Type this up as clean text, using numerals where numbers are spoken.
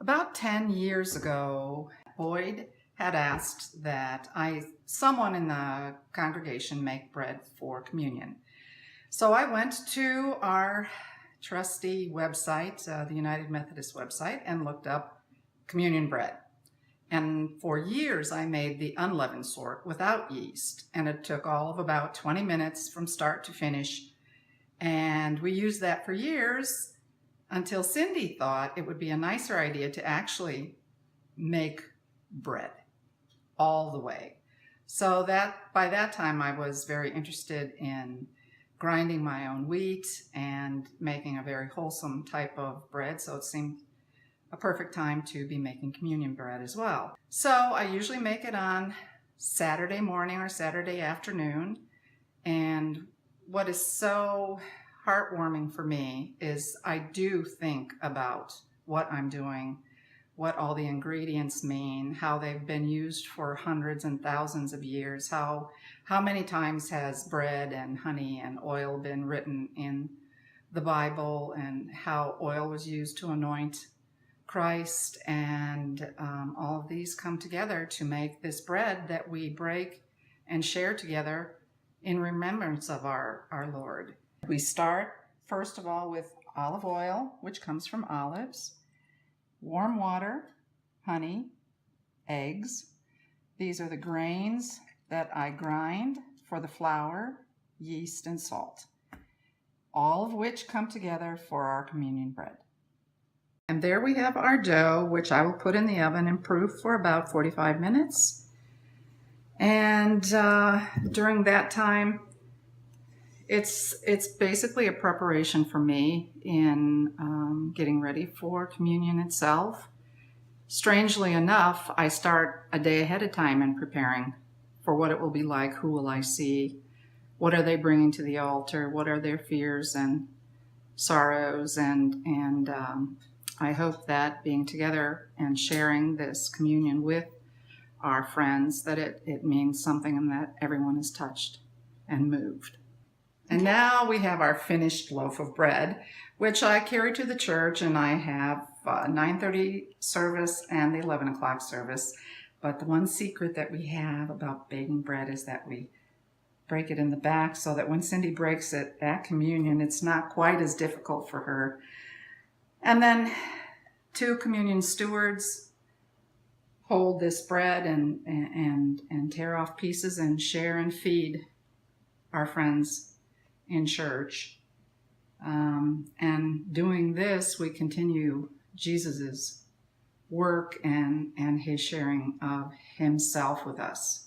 About 10 years ago, Boyd had asked that someone in the congregation make bread for communion. So I went to our trusty website, the United Methodist website, and looked up communion bread. And for years, I made the unleavened sort without yeast, and it took all of about 20 minutes from start to finish. And we used that for years until Cindy thought it would be a nicer idea to actually make bread all the way. So by that time, I was very interested in grinding my own wheat and making a very wholesome type of bread. So it seemed a perfect time to be making communion bread as well. So I usually make it on Saturday morning or Saturday afternoon. And what is so heartwarming for me is I do think about what I'm doing, what all the ingredients mean, how they've been used for hundreds and thousands of years, how many times has bread and honey and oil been written in the Bible, and how oil was used to anoint Christ, and all of these come together to make this bread that we break and share together in remembrance of our Lord. We start, first of all, with olive oil, which comes from olives, warm water, honey, eggs. These are the grains that I grind for the flour, yeast, and salt, all of which come together for our communion bread. And there we have our dough, which I will put in the oven and proof for about 45 minutes. And during that time, it's basically a preparation for me in getting ready for communion itself. Strangely enough, I start a day ahead of time in preparing for what it will be like, who will I see, what are they bringing to the altar, what are their fears and sorrows, and I hope that being together and sharing this communion with our friends, that it means something and that everyone is touched and moved. And now we have our finished loaf of bread, which I carry to the church, and I have 9:30 service and the 11 o'clock service. But the one secret that we have about baking bread is that we break it in the back so that when Cindy breaks it at communion, it's not quite as difficult for her. And then 2 communion stewards hold this bread and tear off pieces and share and feed our friends in church. And doing this, we continue Jesus's work and his sharing of himself with us.